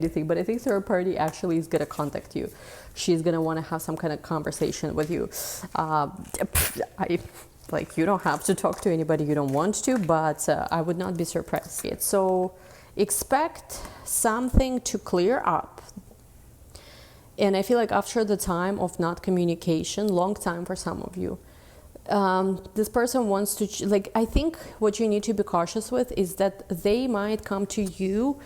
anything, but I think third party actually is gonna contact you. She's gonna want to have some kind of conversation with you. Like, you don't have to talk to anybody you don't want to, but I would not be surprised yet. So expect something to clear up. And I feel like after the time of not communication, long time for some of you, this person wants to, like, I think what you need to be cautious with is that they might come to you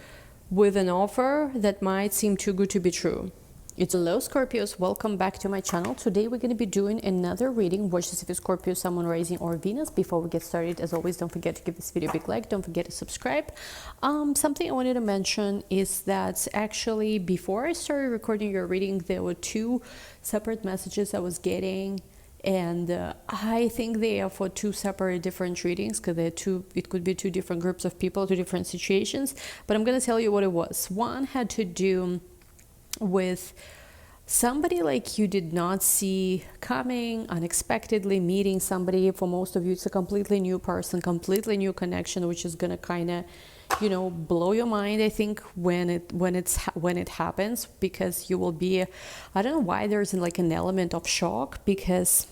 with an offer that might seem too good to be true. It's hello Scorpios, welcome back to my channel. Today we're going to be doing another reading. Watch this if you're Scorpio, Sun, Rising or Venus. Before we get started, as always, don't forget to give this video a big like, don't forget to subscribe. Something I wanted to mention is that actually before I started recording your reading, there were two separate messages I was getting, and I think they are for two separate different readings, because they're it could be two different groups of people, two different situations, but I'm going to tell you what it was. One had to do with somebody like you did not see coming, unexpectedly meeting somebody. For most of you, it's a completely new person, completely new connection, which is gonna kind of, you know, blow your mind, I think, when it happens, because you will be, I don't know why there's like an element of shock, because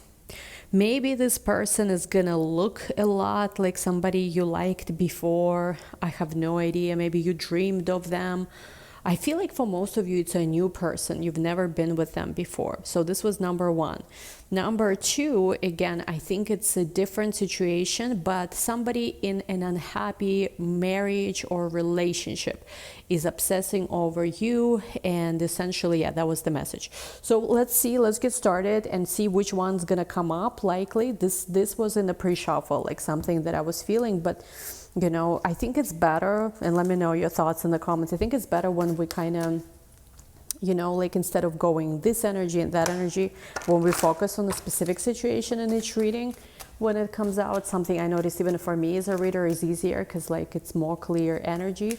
maybe this person is gonna look a lot like somebody you liked before. I have no idea. Maybe you dreamed of them. I feel like for most of you, it's a new person. You've never been with them before. So this was number one. Number two, again, I think it's a different situation, but somebody in an unhappy marriage or relationship is obsessing over you. And essentially, yeah, that was the message. So let's see, let's get started and see which one's gonna come up. Likely, this was in the pre-shuffle, like something that I was feeling, but you know, I think it's better, and let me know your thoughts in the comments. I think it's better when we kind of, you know, like instead of going this energy and that energy, when we focus on the specific situation in each reading, when it comes out, something I noticed even for me as a reader is easier, because like it's more clear energy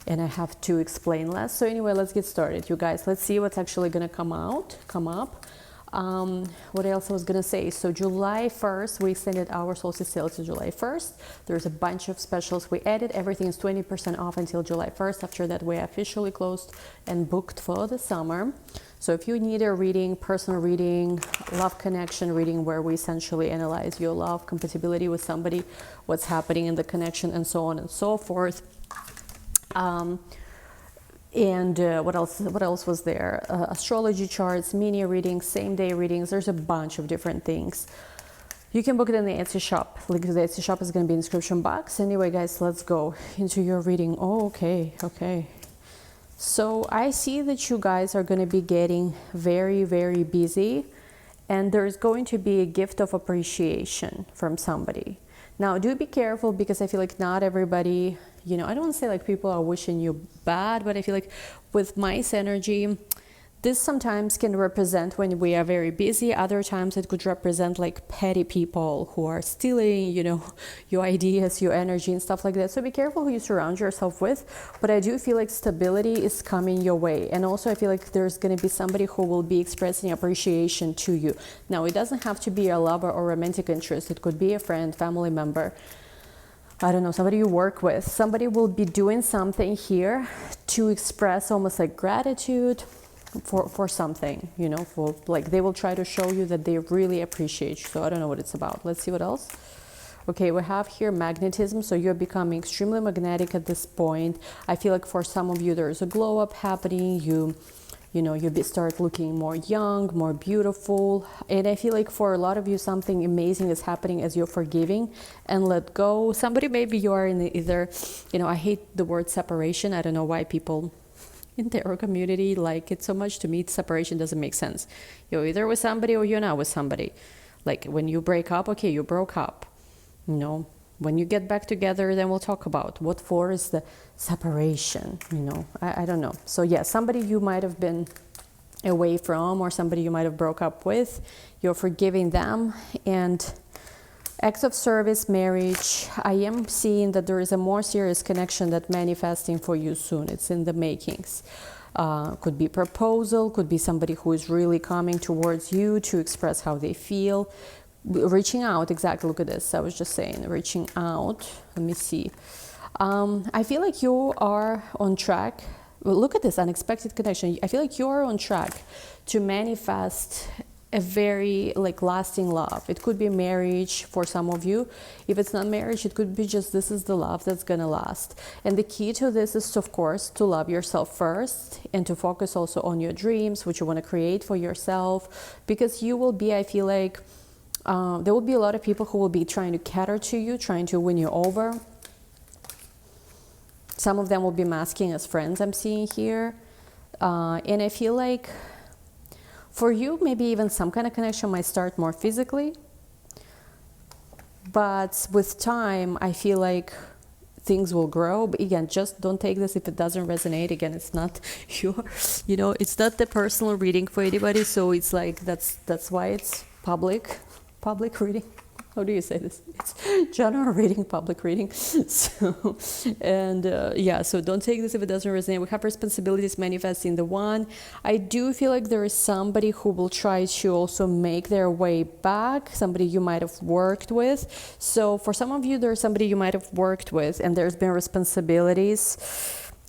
and I have to explain less. So anyway, let's get started, you guys. Let's see what's actually going to come up. What else I was gonna say? So July 1st, we extended our solstice sale to July 1st. There's a bunch of specials we added. Everything is 20% off until July 1st. After that, we officially closed and booked for the summer. So if you need a reading, personal reading, love connection reading, where we essentially analyze your love compatibility with somebody, what's happening in the connection, and so on and so forth. And what else was there? Astrology charts, mini readings, same day readings. There's a bunch of different things. You can book it in the Etsy shop. Link to the Etsy shop is going to be in the description box. Anyway, guys, let's go into your reading. Oh, okay. So I see that you guys are going to be getting very, very busy, and there's going to be a gift of appreciation from somebody. Now, do be careful, because I feel like not everybody, you know, I don't want to say like people are wishing you bad, but I feel like with mice energy, this sometimes can represent when we are very busy. Other times it could represent like petty people who are stealing, you know, your ideas, your energy and stuff like that. So be careful who you surround yourself with. But I do feel like stability is coming your way. And also I feel like there's going to be somebody who will be expressing appreciation to you. Now, it doesn't have to be a lover or romantic interest. It could be a friend, family member, I don't know, somebody you work with. Somebody will be doing something here to express almost like gratitude for something, you know, for like they will try to show you that they really appreciate you. So I don't know what it's about. Let's see what else. Okay, we have here magnetism. So you're becoming extremely magnetic at this point. I feel like for some of you there's a glow up happening. You know, you start looking more young, more beautiful. And I feel like for a lot of you, something amazing is happening as you're forgiving and let go. Somebody, maybe you are in either, you know, I hate the word separation. I don't know why people in the tarot community like it so much. To me, separation doesn't make sense. You're either with somebody or you're not with somebody. Like when you break up, okay, you broke up. You know, when you get back together, then we'll talk about what for is the separation, you know, I don't know. So yeah, somebody you might have been away from or somebody you might have broke up with, you're forgiving them. And acts of service, marriage, I am seeing that there is a more serious connection that manifesting for you soon. It's in the makings. Could be proposal, could be somebody who is really coming towards you to express how they feel. Reaching out, exactly, look at this. I was just saying, reaching out. Let me see. I feel like you are on track look at this unexpected connection. I feel like you're on track to manifest a very like lasting love. It could be marriage for some of you. If it's not marriage, it could be just this is the love that's gonna last. And the key to this is, of course, to love yourself first and to focus also on your dreams, what you want to create for yourself, because you will be, I feel like there will be a lot of people who will be trying to cater to you, trying to win you over. Some of them will be masking as friends, I'm seeing here. And I feel like for you, maybe even some kind of connection might start more physically. But with time, I feel like things will grow. But again, just don't take this if it doesn't resonate. Again, it's not your, it's not the personal reading for anybody. So it's like, that's why it's public reading. How do you say this? It's general reading, public reading. So, and yeah, so don't take this if it doesn't resonate. We have responsibilities manifesting the one. I do feel like there is somebody who will try to also make their way back, somebody you might have worked with. So for some of you, there's somebody you might have worked with and there's been responsibilities,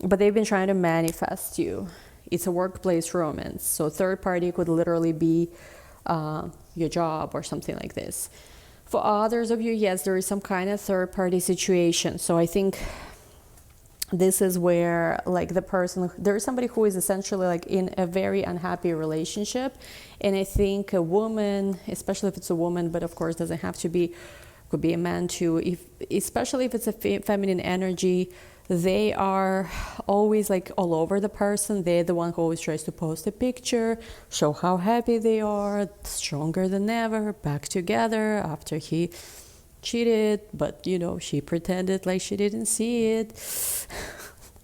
but they've been trying to manifest you. It's a workplace romance. So third party could literally be your job or something like this. For others of you, yes, there is some kind of third-party situation. So I think this is where, like, there is somebody who is essentially, like, in a very unhappy relationship. And I think a woman, especially if it's a woman, but of course doesn't have to be, could be a man too, especially if it's a feminine energy, they are always like all over the person. They're the one who always tries to post a picture, show how happy they are, stronger than ever, back together after he cheated, but she pretended like she didn't see it.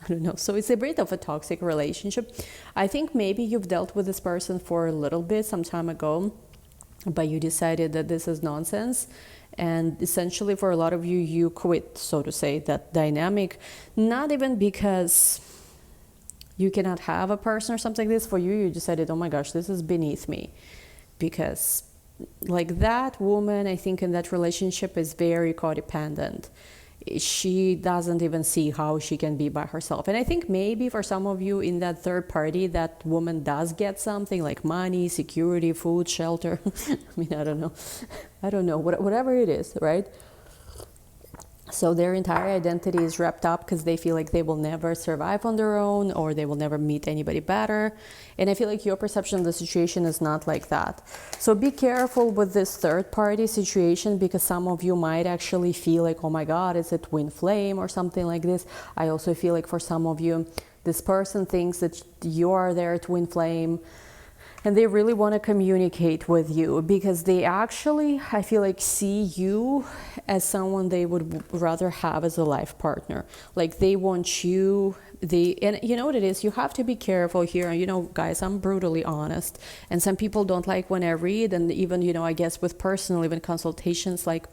I don't know. So it's a bit of a toxic relationship. I think maybe you've dealt with this person for a little bit some time ago, but you decided that this is nonsense. And essentially for a lot of you, you quit, so to say, that dynamic, not even because you cannot have a person or something like this. For you decided, oh my gosh, this is beneath me. Because like that woman, I think in that relationship is very codependent. She doesn't even see how she can be by herself. And I think maybe for some of you in that third party, that woman does get something like money, security, food, shelter. I mean, I don't know, whatever it is, right? So their entire identity is wrapped up because they feel like they will never survive on their own or they will never meet anybody better. And I feel like your perception of the situation is not like that. So be careful with this third party situation because some of you might actually feel like, oh my God, it's a twin flame or something like this. I also feel like for some of you, this person thinks that you are their twin flame. And they really want to communicate with you because they actually, I feel like, see you as someone they would rather have as a life partner. Like they want you, and you know what it is? You have to be careful here. Guys, I'm brutally honest. And some people don't like when I read, and even, I guess with personal, even consultations, like,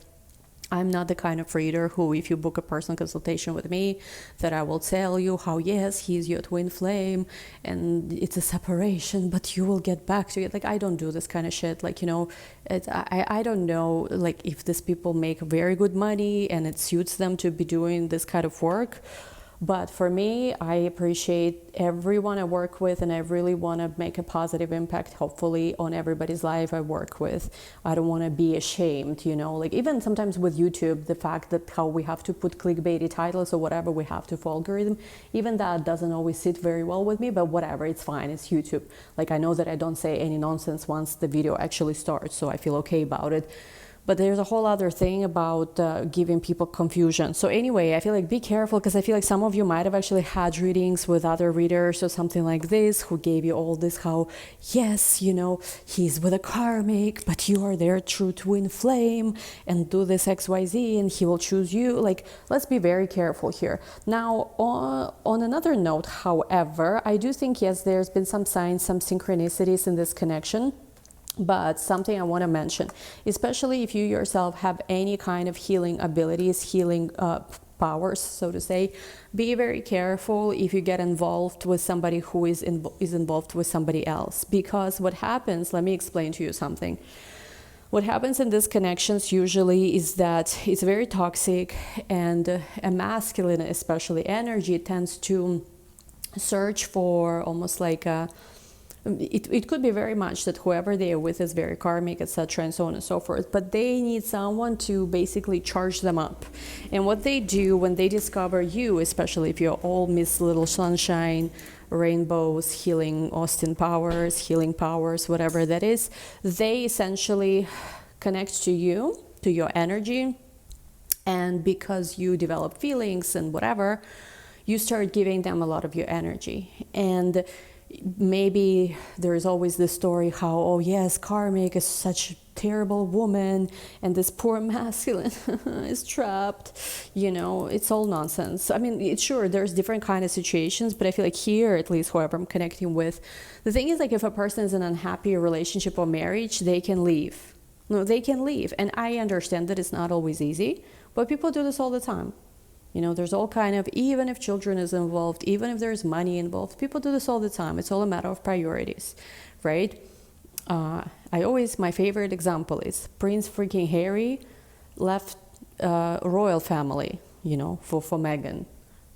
I'm not the kind of reader who, if you book a personal consultation with me, that I will tell you how, yes, he's your twin flame and it's a separation, but you will get back to it. Like, I don't do this kind of shit. Like, I don't know, like, if these people make very good money and it suits them to be doing this kind of work. But for me, I appreciate everyone I work with, and I really want to make a positive impact, hopefully, on everybody's life I work with. I don't want to be ashamed, like even sometimes with YouTube, the fact that how we have to put clickbaity titles or whatever we have to for algorithm, even that doesn't always sit very well with me, but whatever, it's fine, it's YouTube. Like I know that I don't say any nonsense once the video actually starts, so I feel okay about it. But there's a whole other thing about giving people confusion. So anyway, I feel like be careful because I feel like some of you might have actually had readings with other readers or something like this who gave you all this how, yes, he's with a karmic, but you are their true twin flame and do this XYZ and he will choose you. Like, let's be very careful here. Now, on another note, however, I do think, yes, there's been some signs, some synchronicities in this connection. But something I want to mention, especially if you yourself have any kind of healing abilities, healing powers, so to say, be very careful if you get involved with somebody who is involved with somebody else. Because what happens, let me explain to you something. What happens in these connections usually is that it's very toxic, and a masculine, especially energy, tends to search for almost like a, it could be very much that whoever they are with is very karmic, etc., and so on and so forth, but they need someone to basically charge them up. And what they do when they discover you, especially if you're all Miss Little Sunshine, rainbows, healing Austin powers, healing powers, whatever that is, they essentially connect to you, to your energy, and because you develop feelings and whatever, you start giving them a lot of your energy. And maybe there is always this story how, oh yes, karmic is such a terrible woman and this poor masculine is trapped. You know, it's all nonsense. I mean, it's sure there's different kind of situations, but I feel like here, at least whoever I'm connecting with, the thing is like if a person is in an unhappy relationship or marriage, they can leave. No, they can leave. And I understand that it's not always easy, but people do this all the time. You know, there's all kind of, even if children is involved, even if there's money involved, people do this all the time. It's all a matter of priorities, right? My favorite example is Prince freaking Harry left royal family, you know, for Meghan,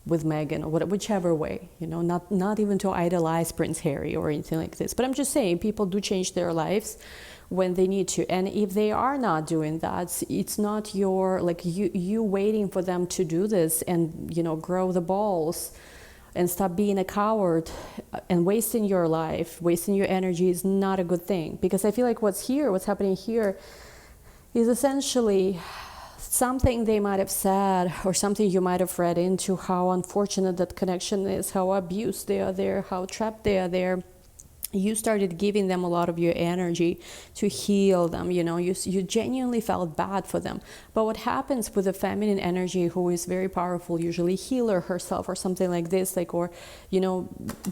with Meghan, or whichever way, you know, not even to idolize Prince Harry or anything like this. But I'm just saying, people do change their lives when they need to, and if they are not doing that, it's not your, like, you waiting for them to do this and, you know, grow the balls and stop being a coward and wasting your life, wasting your energy is not a good thing. Because I feel like what's happening here is essentially something they might have said or something you might have read into, how unfortunate that connection is, how abused they are there, how trapped they are there. You started giving them a lot of your energy to heal them, you know, you genuinely felt bad for them. But what happens with the feminine energy, who is very powerful, usually healer herself or something like this, like, or, you know,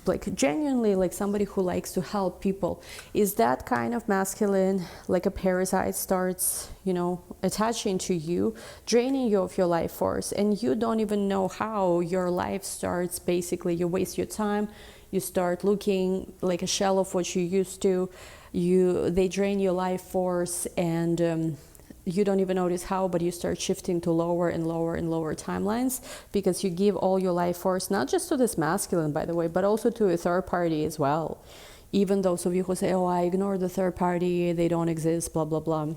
like genuinely like somebody who likes to help people, is that kind of masculine, like a parasite starts, you know, attaching to you, draining you of your life force, and you don't even know how. Your life starts, basically, you waste your time. You start looking like a shell of what you used to. They drain your life force, and you don't even notice how, but you start shifting to lower and lower and lower timelines, because you give all your life force, not just to this masculine, by the way, but also to a third party as well. Even those of you who say, oh, I ignore the third party, they don't exist, blah, blah, blah.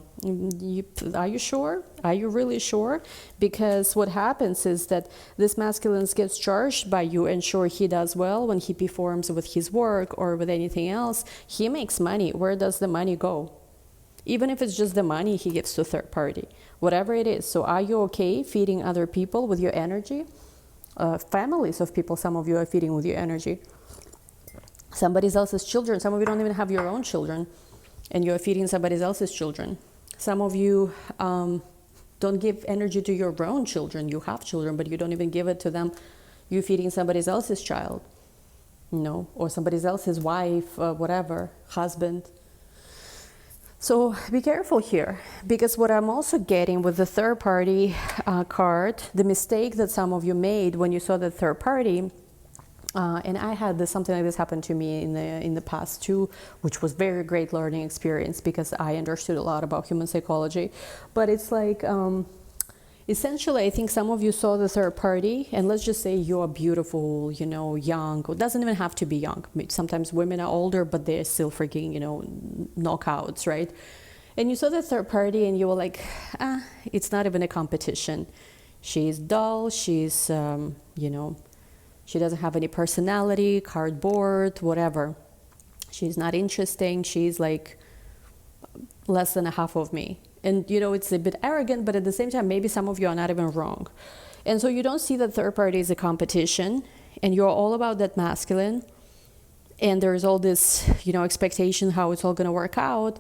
Are you sure? Are you really sure? Because what happens is that this masculine gets charged by you, and sure, he does well when he performs with his work or with anything else. He makes money. Where does the money go? Even if it's just the money he gives to third party, whatever it is. So are you okay feeding other people with your energy? Families of people, some of you are feeding with your energy. Somebody else's children. Some of you don't even have your own children, and you're feeding somebody else's children. Some of you don't give energy to your own children. You have children, but you don't even give it to them. You're feeding somebody else's child, you know, or somebody else's wife, whatever, husband. So be careful here, because what I'm also getting with the third party card, the mistake that some of you made when you saw the third party, and I had something like this happen to me in the past too, which was very great learning experience, because I understood a lot about human psychology. But it's like, essentially, I think some of you saw the third party, and let's just say you're beautiful, you know, young. It doesn't even have to be young. Sometimes women are older, but they're still freaking, you know, knockouts, right? And you saw the third party, and you were like, it's not even a competition. She's dull. She's, you know, she doesn't have any personality, cardboard, whatever. She's not interesting. She's like less than a half of me. And, you know, it's a bit arrogant, but at the same time, maybe some of you are not even wrong. And so you don't see that third party as a competition, and you're all about that masculine. And there's all this, you know, expectation how it's all going to work out.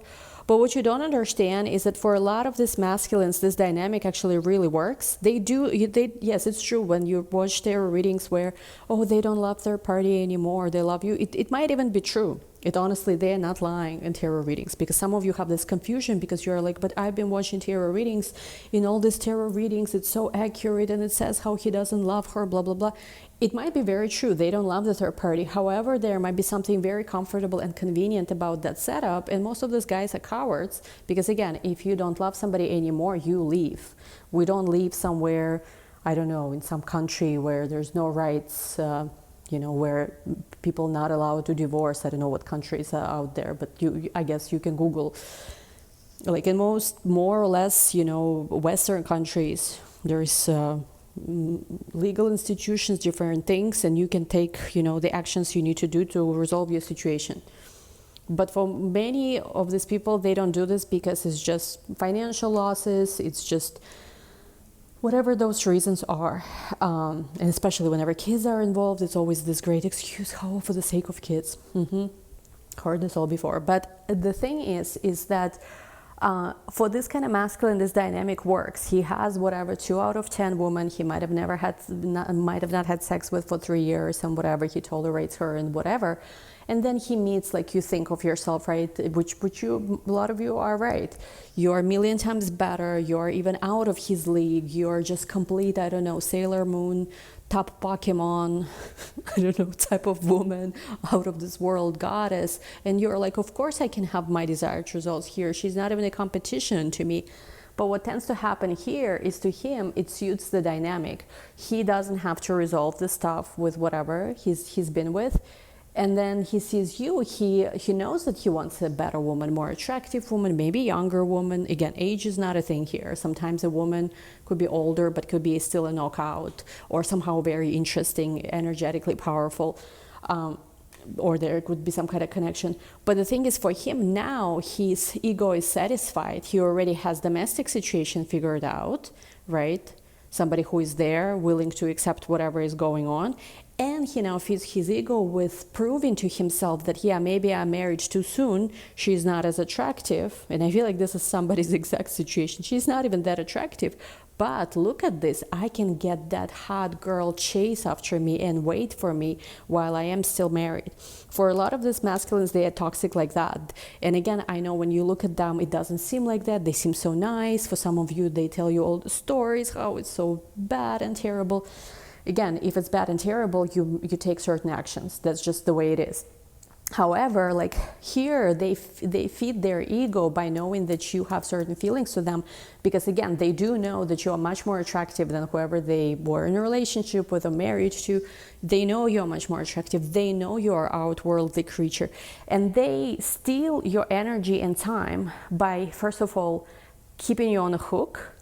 But what you don't understand is that for a lot of these masculines, this dynamic actually really works. Yes, it's true. When you watch tarot readings where, oh, they don't love third party anymore, they love you. It might even be true. Honestly, they're not lying in tarot readings, because some of you have this confusion because you're like, but I've been watching tarot readings. In all these tarot readings, it's so accurate, and it says how he doesn't love her, blah, blah, blah. It might be very true. They don't love the third party. However, there might be something very comfortable and convenient about that setup. And most of these guys are cowards, because again, if you don't love somebody anymore, you leave. We don't leave somewhere, I don't know, in some country where there's no rights, where people not allowed to divorce. I don't know what countries are out there, but I guess you can Google. Like in most, more or less, Western countries, there's legal institutions, different things, and you can take, the actions you need to do to resolve your situation. But for many of these people, they don't do this because it's just financial losses, it's just whatever those reasons are. And especially whenever kids are involved, it's always this great excuse, for the sake of kids. Heard this all before. But the thing is that for this kind of masculine, this dynamic works. He has whatever 2 out of 10 women he might have not had sex with for 3 years, and whatever, he tolerates her and whatever. And then he meets, like, you think of yourself, right? Which a lot of you are right. You're a million times better. You're even out of his league. You're just complete, I don't know, Sailor Moon, top Pokemon, I don't know, type of woman, out of this world goddess. And you're like, of course I can have my desired results here. She's not even a competition to me. But what tends to happen here is, to him, it suits the dynamic. He doesn't have to resolve the stuff with whatever he's been with. And then he sees you, he knows that he wants a better woman, more attractive woman, maybe younger woman. Again, age is not a thing here. Sometimes a woman could be older, but could be still a knockout, or somehow very interesting, energetically powerful, or there could be some kind of connection. But the thing is, for him now, his ego is satisfied. He already has domestic situation figured out, right? Somebody who is there, willing to accept whatever is going on. And he now feeds his ego with proving to himself that, maybe I married too soon. She's not as attractive. And I feel like this is somebody's exact situation. She's not even that attractive. But look at this. I can get that hot girl chase after me and wait for me while I am still married. For a lot of these masculines, they are toxic like that. And again, I know when you look at them, it doesn't seem like that. They seem so nice. For some of you, they tell you all the stories, how it's so bad and terrible. Again, if it's bad and terrible, you take certain actions. That's just the way it is. However, like here, they feed their ego by knowing that you have certain feelings to them, because again, they do know that you are much more attractive than whoever they were in a relationship with or married to. They know you're much more attractive. They know you're an outworldly creature. And they steal your energy and time by, first of all, keeping you on a hook,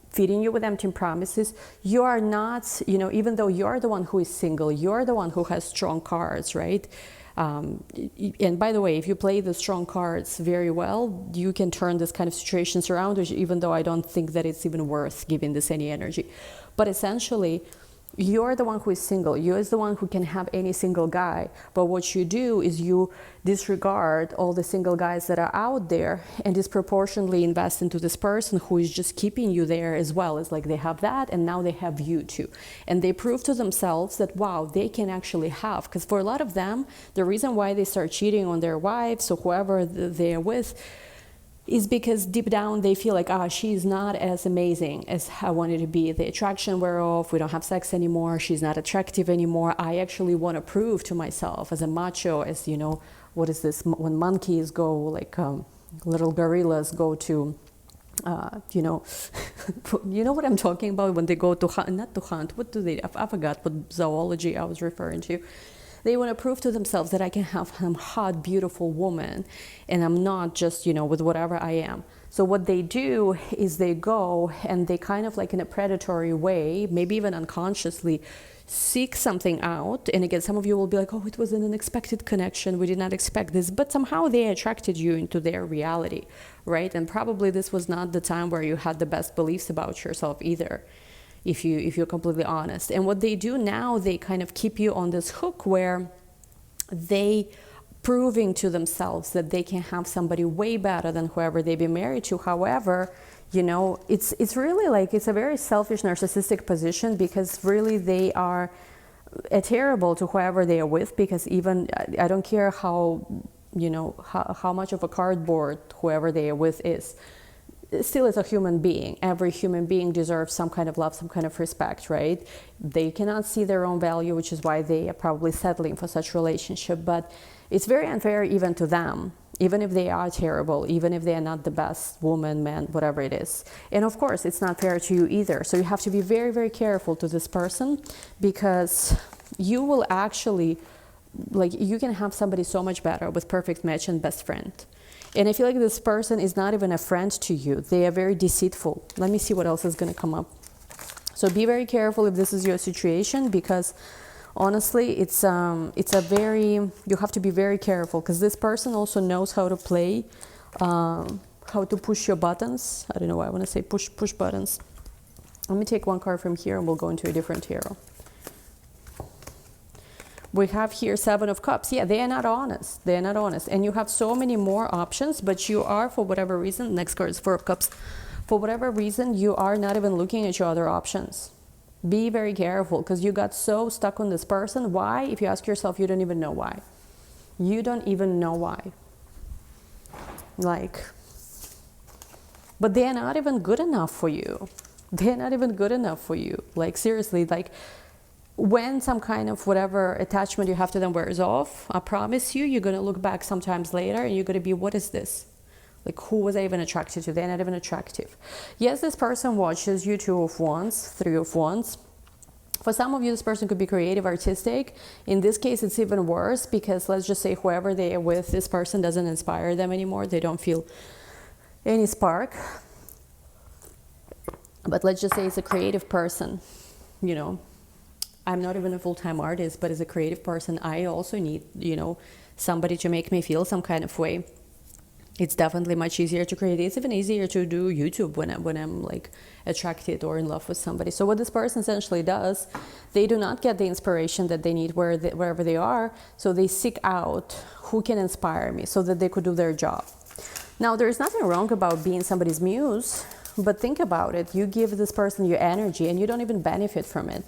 feeding you with empty promises. You are not, even though you're the one who is single, you're the one who has strong cards, right? And by the way, if you play the strong cards very well, you can turn this kind of situations around, even though I don't think that it's even worth giving this any energy. But essentially, you're the one who is single. You're the one who can have any single guy. But what you do is you disregard all the single guys that are out there and disproportionately invest into this person who is just keeping you there as well. It's like they have that, and now they have you too. And they prove to themselves that, wow, they can actually have. Because for a lot of them, the reason why they start cheating on their wives or whoever they're with is because deep down they feel like, she's not as amazing as I wanted to be. The attraction wear off, we don't have sex anymore, she's not attractive anymore. I actually want to prove to myself as a macho, as what is this, when monkeys go, like little gorillas go to, you know what I'm talking about, when they go to hunt, not to hunt, what do they, I forgot what zoology I was referring to. They want to prove to themselves that I can have a hot, beautiful woman, and I'm not just, with whatever I am. So what they do is they go and they kind of like in a predatory way, maybe even unconsciously, seek something out. And again, some of you will be like, it was an unexpected connection. We did not expect this. But somehow they attracted you into their reality, right? And probably this was not the time where you had the best beliefs about yourself either, if you're completely honest. And what they do now, they kind of keep you on this hook where they proving to themselves that they can have somebody way better than whoever they've been married to. However, it's really like, it's a very selfish, narcissistic position, because really they are terrible to whoever they are with, because even, I don't care how much of a cardboard whoever they are with is, still is a human being. Every human being deserves some kind of love, some kind of respect, right? They cannot see their own value, which is why they are probably settling for such relationship. But it's very unfair even to them, even if they are terrible, even if they are not the best woman, man, whatever it is. And of course, it's not fair to you either. So you have to be very, very careful to this person, because you will actually, like, you can have somebody so much better with perfect match and best friend. And I feel like this person is not even a friend to you. They are very deceitful. Let me see what else is going to come up. So be very careful if this is your situation, because honestly, it's a very, you have to be very careful, because this person also knows how to play, how to push your buttons. I don't know why I want to say push buttons. Let me take one card from here and we'll go into a different tarot. We have here Seven of Cups. Yeah, they are not honest. They are not honest. And you have so many more options, but you are, for whatever reason, next card is Four of Cups. For whatever reason, you are not even looking at your other options. Be very careful, because you got so stuck on this person. Why? If you ask yourself, you don't even know why. You don't even know why. Like, but they are not even good enough for you. They're not even good enough for you. Like, seriously, like, when some kind of whatever attachment you have to them wears off, I promise you, you're going to look back sometimes later and you're going to be, what is this? Like, who was I even attracted to? They're not even attractive. Yes, this person watches you, Two of Wands, Three of Wands. For some of you, this person could be creative, artistic. In this case, it's even worse, because let's just say whoever they are with, this person doesn't inspire them anymore. They don't feel any spark. But let's just say it's a creative person, you know. I'm not even a full-time artist, but as a creative person, I also need, you know, somebody to make me feel some kind of way. It's definitely much easier to create. It's even easier to do YouTube when I'm like attracted or in love with somebody. So what this person essentially does, they do not get the inspiration that they need wherever they are. So they seek out who can inspire me so that they could do their job. Now, there is nothing wrong about being somebody's muse, but think about it. You give this person your energy and you don't even benefit from it.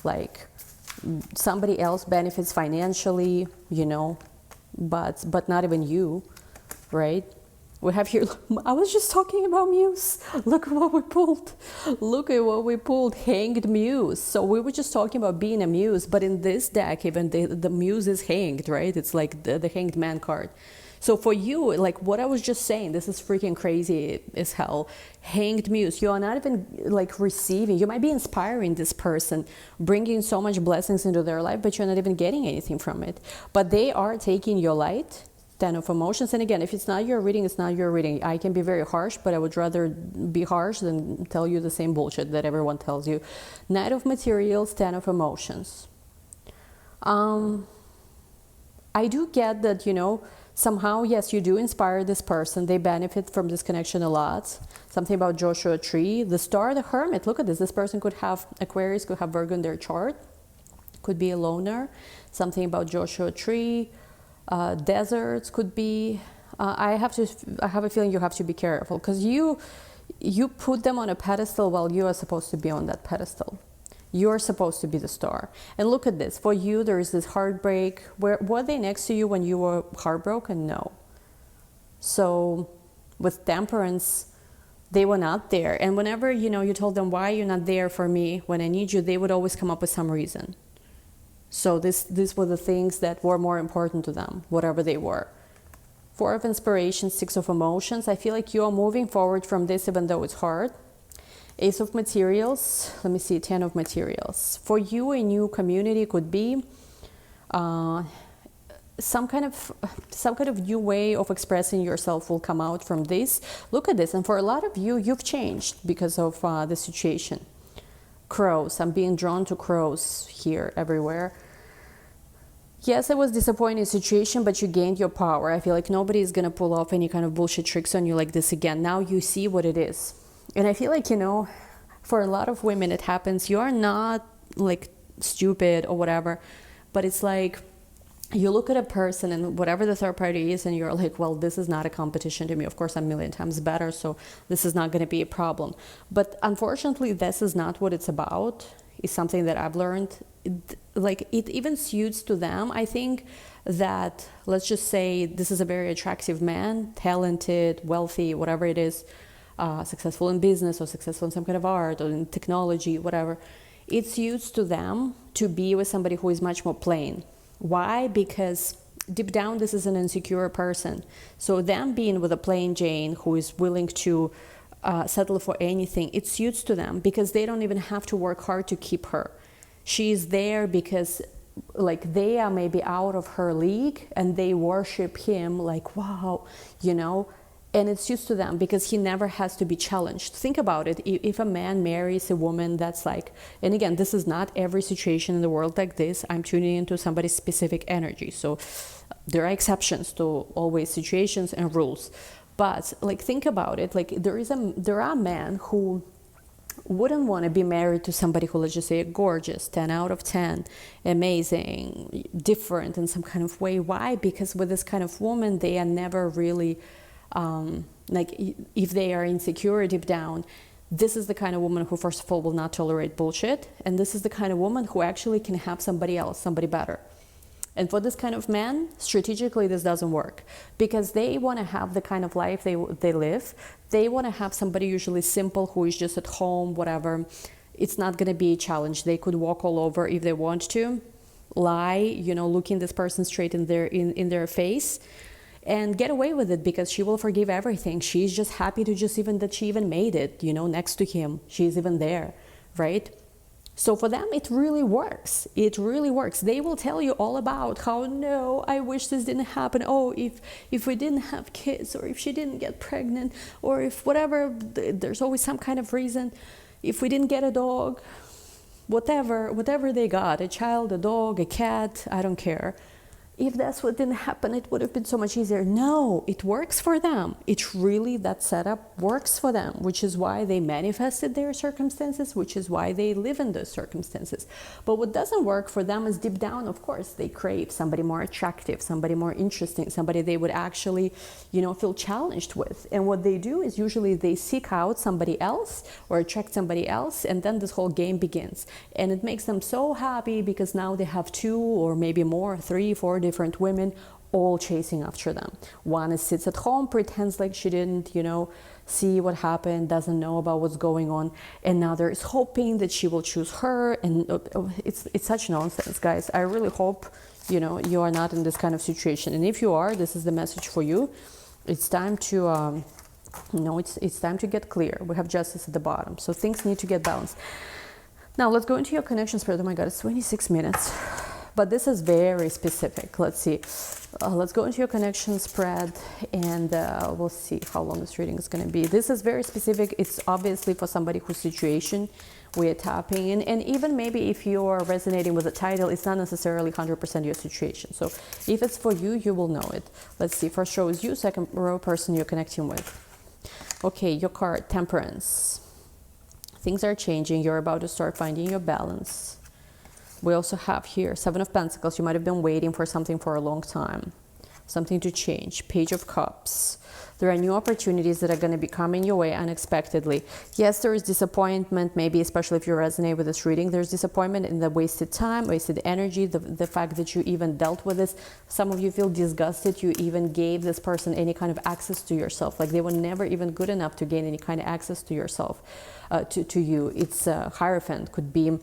Like, somebody else benefits financially, you know, but not even you, right? We have here, I was just talking about muse. Look at what we pulled. Look at what we pulled, hanged muse. So we were just talking about being a muse, but in this deck, even the muse is hanged, right? It's like the hanged man card. So for you, like what I was just saying, this is freaking crazy as hell. Hanged muse, you are not even like receiving. You might be inspiring this person, bringing so much blessings into their life, but you're not even getting anything from it. But they are taking your light. Ten of Emotions. And again, if it's not your reading, it's not your reading. I can be very harsh, but I would rather be harsh than tell you the same bullshit that everyone tells you. Knight of Materials, Ten of Emotions. I do get that, you know, somehow, yes, you do inspire this person. They benefit from this connection a lot. Something about Joshua Tree. The Star, the Hermit. Look at this. This person could have Aquarius, could have Virgo in their chart. Could be a loner. Something about Joshua Tree. Deserts could be. I have a feeling you have to be careful, because you put them on a pedestal while you are supposed to be on that pedestal. You're supposed to be the star. And look at this. For you, there is this heartbreak. Were they next to you when you were heartbroken? No. So with Temperance, they were not there. And whenever, you know, you told them, why you're not there for me when I need you, they would always come up with some reason. So these were the things that were more important to them, whatever they were. Four of Inspiration, Six of Emotions. I feel like you are moving forward from this, even though it's hard. Ace of Materials. Let me see, Ten of Materials. For you, a new community could be some kind of new way of expressing yourself will come out from this. Look at this. And for a lot of you, you've changed because of the situation. Crows. I'm being drawn to crows here everywhere. Yes, it was a disappointing situation, but you gained your power. I feel like nobody is going to pull off any kind of bullshit tricks on you like this again. Now you see what it is. And I feel like, you know, for a lot of women, it happens. You are not like stupid or whatever, but it's like you look at a person and whatever the third party is, and you're like, well, this is not a competition to me. Of course, I'm a million times better, so this is not going to be a problem. But unfortunately, this is not what it's about. It's something that I've learned. It even suits to them. I think that, let's just say this is a very attractive man, talented, wealthy, whatever it is, successful in business or successful in some kind of art or in technology, whatever. It suits to them to be with somebody who is much more plain. Why? Because deep down, this is an insecure person. So them being with a plain Jane who is willing to settle for anything, it suits to them because they don't even have to work hard to keep her. She is there because like they are maybe out of her league and they worship him like, wow, you know, and it's used to them because he never has to be challenged. Think about it. If a man marries a woman that's like, and again, this is not every situation in the world like this. I'm tuning into somebody's specific energy. So there are exceptions to always situations and rules. But like, think about it. Like there are men who wouldn't want to be married to somebody who, let's just say, gorgeous, 10 out of 10, amazing, different in some kind of way. Why? Because with this kind of woman, they are never really, like, if they are insecure deep down, this is the kind of woman who, first of all, will not tolerate bullshit. And this is the kind of woman who actually can have somebody else, somebody better. And for this kind of man, strategically, this doesn't work because they want to have the kind of life they live. They want to have somebody usually simple who is just at home, whatever. It's not going to be a challenge. They could walk all over if they want to, lie, you know, looking this person straight in their face and get away with it because she will forgive everything. She's just happy to just even that she even made it, you know, next to him. She's even there, right? So for them, it really works. It really works. They will tell you all about how, no, I wish this didn't happen. Oh, if we didn't have kids, or if she didn't get pregnant, or if whatever, there's always some kind of reason. If we didn't get a dog, whatever they got, a child, a dog, a cat, I don't care. If that's what didn't happen, it would have been so much easier. No, it works for them. It really, that setup works for them, which is why they manifested their circumstances, which is why they live in those circumstances. But what doesn't work for them is deep down, of course, they crave somebody more attractive, somebody more interesting, somebody they would actually, you know, feel challenged with. And what they do is usually they seek out somebody else or attract somebody else, and then this whole game begins. And it makes them so happy because now they have 2 or maybe more, 3, 4 different women all chasing after them. One sits at home, pretends like she didn't, you know, see what happened, doesn't know about what's going on. Another is hoping that she will choose her. And it's such nonsense, guys. I really hope, you know, you are not in this kind of situation. And if you are, this is the message for you. It's time to, it's time to get clear. We have justice at the bottom. So things need to get balanced. Now let's go into your connection spread. Oh my God, it's 26 minutes. But this is very specific. Let's see. Let's go into your connection spread and we'll see how long this reading is going to be. This is very specific. It's obviously for somebody whose situation we are tapping in. And even maybe if you're resonating with the title, it's not necessarily 100% your situation. So if it's for you, you will know it. Let's see. First row is you. Second row, person you're connecting with. Okay, your card, Temperance. Things are changing. You're about to start finding your balance. We also have here 7 of Pentacles. You might have been waiting for something for a long time, something to change. Page of Cups. There are new opportunities that are going to be coming your way unexpectedly. Yes, there is disappointment, maybe especially if you resonate with this reading. There's disappointment in the wasted time, wasted energy, the fact that you even dealt with this. Some of you feel disgusted. You even gave this person any kind of access to yourself. Like they were never even good enough to gain any kind of access to yourself, to you. It's Hierophant, could be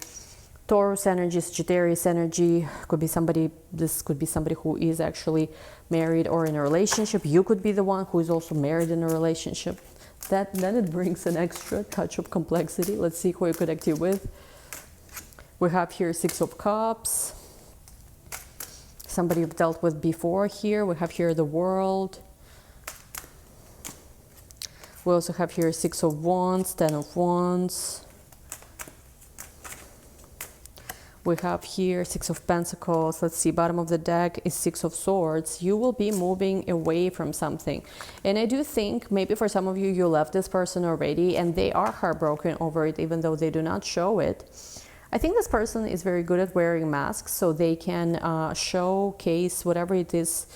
Taurus energy, Sagittarius energy, could be somebody, this could be somebody who is actually married or in a relationship. You could be the one who is also married in a relationship. Then it brings an extra touch of complexity. Let's see who you're connected with. We have here 6 of Cups. Somebody you've dealt with before here. We have here the World. We also have here 6 of Wands, 10 of Wands. We have here 6 of Pentacles. Let's see, bottom of the deck is 6 of Swords. You will be moving away from something. And I do think maybe for some of you, you left this person already and they are heartbroken over it, even though they do not show it. I think this person is very good at wearing masks, so they can showcase whatever it is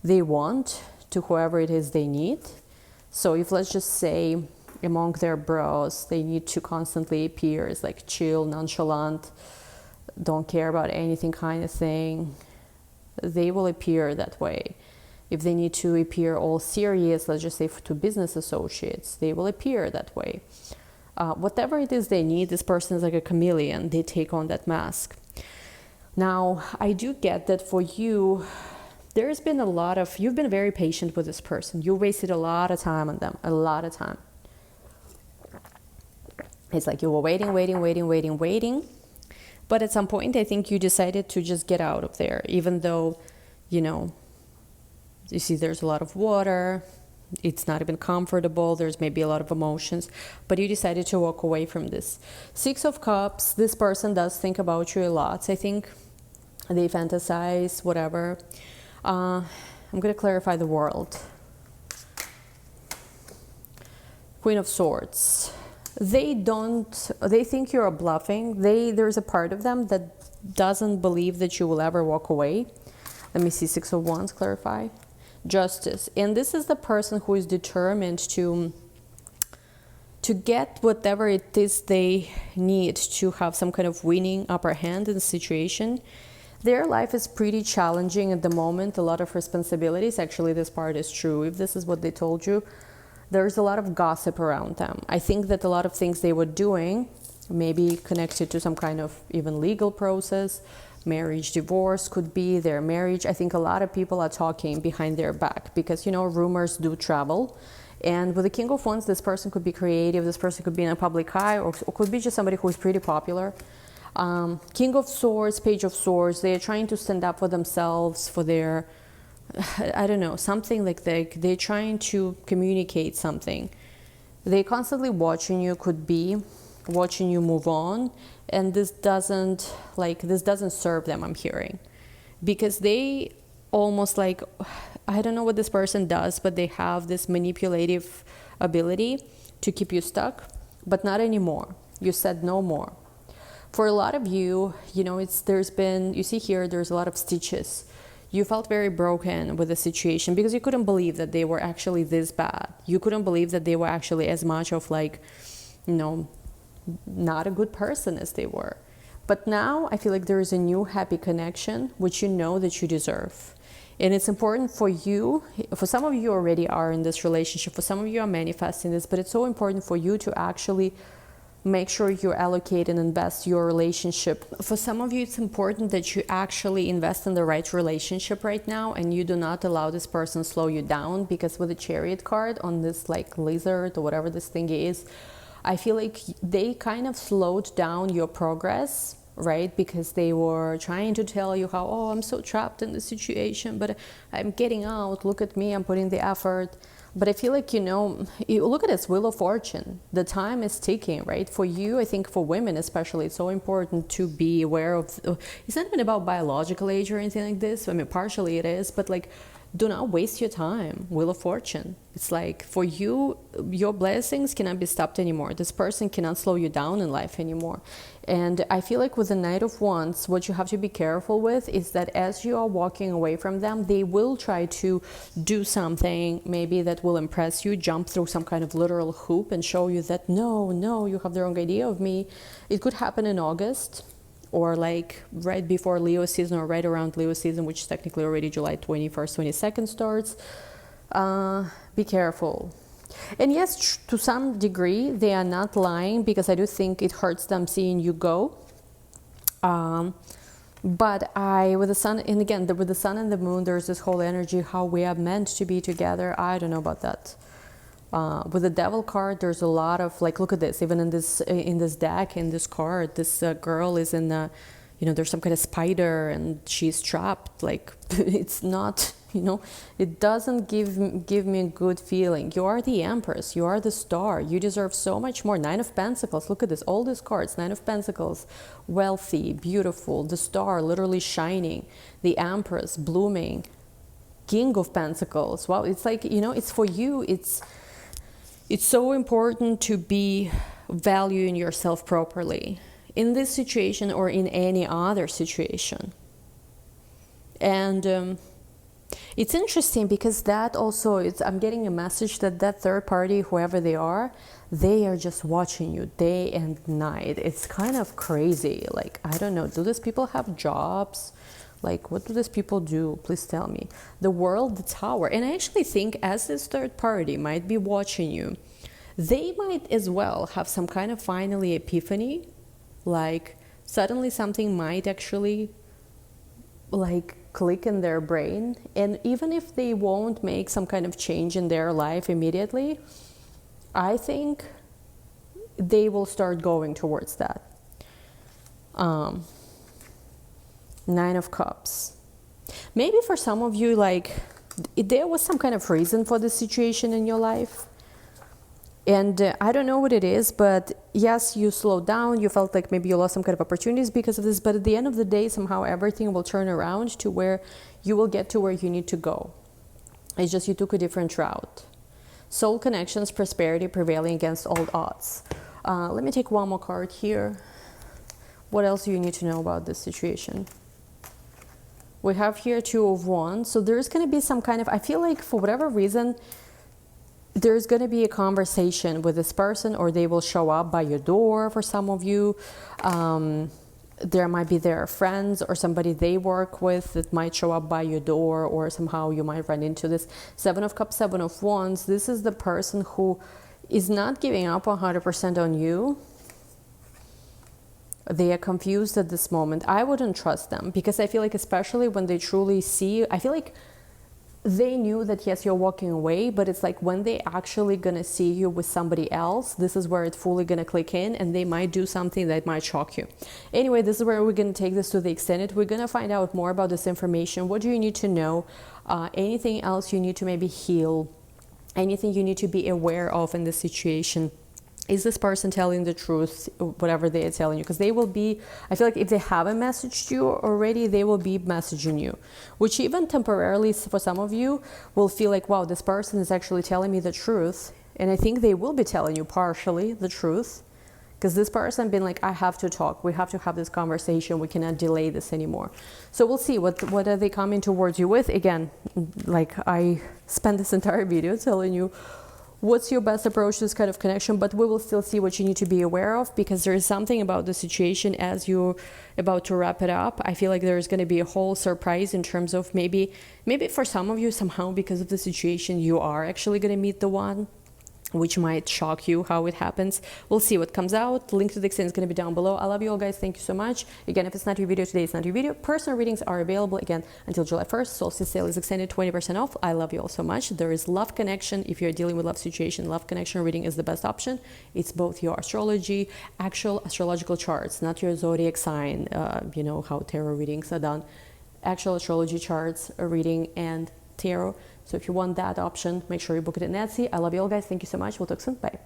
they want to whoever it is they need. So if, let's just say, among their bros, they need to constantly appear as like chill, nonchalant, don't care about anything kind of thing, they will appear that way. If they need to appear all serious, let's just say to business associates, they will appear that way. Whatever it is they need, this person is like a chameleon. They take on that mask. Now, I do get that for you, there's been a lot of, you've been very patient with this person. You wasted a lot of time on them, a lot of time. It's like you were waiting. But at some point, I think you decided to just get out of there, even though, you know, you see there's a lot of water, it's not even comfortable, there's maybe a lot of emotions, but you decided to walk away from this. Six of Cups, this person does think about you a lot. I think they fantasize, whatever. I'm going to clarify the world. Queen of Swords. They think you're bluffing. There's a part of them that doesn't believe that you will ever walk away. Let me see, Six of Wands, clarify. Justice. And this is the person who is determined to get whatever it is they need to have some kind of winning upper hand in the situation. Their life is pretty challenging at the moment, a lot of responsibilities. Actually, this part is true. If this is what they told you, there's a lot of gossip around them. I think that a lot of things they were doing, maybe connected to some kind of even legal process, marriage, divorce could be their marriage. I think a lot of people are talking behind their back because, you know, rumors do travel. And with the King of Wands, this person could be creative, this person could be in a public eye, or could be just somebody who is pretty popular. King of Swords, Page of Swords, they are trying to stand up for themselves, for their, I don't know, something like they're trying to communicate something. They're constantly watching you, could be watching you move on, and this doesn't serve them, I'm hearing, because they almost like, I don't know what this person does, but they have this manipulative ability to keep you stuck, but not anymore. You said no more. For a lot of you, you know, you see here, there's a lot of stitches. You felt very broken with the situation because you couldn't believe that they were actually this bad. You couldn't believe that they were actually as much of like, you know, not a good person as they were. But now I feel like there is a new happy connection, which you know that you deserve. And it's important for you, for some of you already are in this relationship, for some of you are manifesting this, but it's so important for you to actually make sure you allocate and invest your relationship. For some of you, it's important that you actually invest in the right relationship right now, and you do not allow this person slow you down, because with the Chariot card on this like lizard or whatever this thing is, I feel like they kind of slowed down your progress, right? Because they were trying to tell you how, oh, I'm so trapped in this situation, but I'm getting out. Look at me, I'm putting the effort. But I feel like, you know, you look at this Wheel of Fortune. The time is ticking, right? For you, I think for women especially, it's so important to be aware of, it's not even about biological age or anything like this. I mean, partially it is, but like, do not waste your time. Wheel of Fortune. It's like, for you, your blessings cannot be stopped anymore. This person cannot slow you down in life anymore. And I feel like with the Knight of Wands, what you have to be careful with is that as you are walking away from them, they will try to do something maybe that will impress you, jump through some kind of literal hoop and show you that, no, you have the wrong idea of me. It could happen in August, or like right before Leo season, or right around Leo season, which is technically already July 21st, 22nd starts. Be careful. And yes, to some degree, they are not lying, because I do think it hurts them seeing you go. But with the sun, and again, with the sun and the moon, there's this whole energy, how we are meant to be together. I don't know about that. With the Devil card, there's a lot of, like, look at this, even in this deck, in this card, this girl is in the, you know, there's some kind of spider and she's trapped. Like, it's not, you know, it doesn't give me a good feeling. You are the Empress, you are the star, you deserve so much more. Nine of Pentacles, look at this, all these cards, Nine of Pentacles, wealthy, beautiful, the star literally shining, the Empress blooming, King of Pentacles. Wow, it's like, you know, it's for you, it's so important to be valuing yourself properly in this situation or in any other situation. And it's interesting because that also, I'm getting a message that third party, whoever they are just watching you day and night. It's kind of crazy. Like, I don't know, do these people have jobs? Like, what do these people do? Please tell me. The World, the Tower. And I actually think as this third party might be watching you, they might as well have some kind of finally epiphany. Like, suddenly something might actually, like, click in their brain. And even if they won't make some kind of change in their life immediately, I think they will start going towards that. Nine of Cups. Maybe for some of you, like, there was some kind of reason for this situation in your life. And I don't know what it is, but yes, you slowed down. You felt like maybe you lost some kind of opportunities because of this. But at the end of the day, somehow everything will turn around to where you will get to where you need to go. It's just you took a different route. Soul connections, prosperity prevailing against all odds. Let me take one more card here. What else do you need to know about this situation? We have here Two of Wands. So there's going to be some kind of, I feel like for whatever reason, there's going to be a conversation with this person, or they will show up by your door for some of you. There might be their friends or somebody they work with that might show up by your door, or somehow you might run into this. Seven of Cups, Seven of Wands. This is the person who is not giving up 100% on you. They are confused at this moment. I wouldn't trust them, because I feel like, especially when they truly see you, I feel like they knew that yes, you're walking away, but it's like when they actually gonna see you with somebody else, this is where it's fully gonna click in, and they might do something that might shock you. Anyway, this is where we're gonna take this to the extended. We're gonna find out more about this information. What do you need to know? Anything else you need to maybe heal? Anything you need to be aware of in this situation? Is this person telling the truth, whatever they are telling you? Because they will be, I feel like if they haven't messaged you already, they will be messaging you, which even temporarily for some of you will feel like, wow, this person is actually telling me the truth. And I think they will be telling you partially the truth, because this person been like, I have to talk. We have to have this conversation. We cannot delay this anymore. So we'll see what are they coming towards you with. Again, like I spent this entire video telling you what's your best approach to this kind of connection, but we will still see what you need to be aware of, because there is something about the situation as you're about to wrap it up. I feel like there's going to be a whole surprise in terms of maybe for some of you, somehow because of the situation, you are actually going to meet the one, which might shock you how it happens. We'll see what comes out. Link to the extent is going to be down below. I love you all, guys. Thank you so much. Again, if it's not your video today, it's not your video. Personal readings are available again until July 1st. Solstice sale is extended, 20% off. I love you all so much. There is love connection. If you're dealing with love situation, love connection reading is the best option. It's both your astrology, actual astrological charts, not your zodiac sign, you know how tarot readings are done. Actual astrology charts, a reading, and tarot. So if you want that option, make sure you book it in Etsy. I love you all, guys. Thank you so much. We'll talk soon. Bye.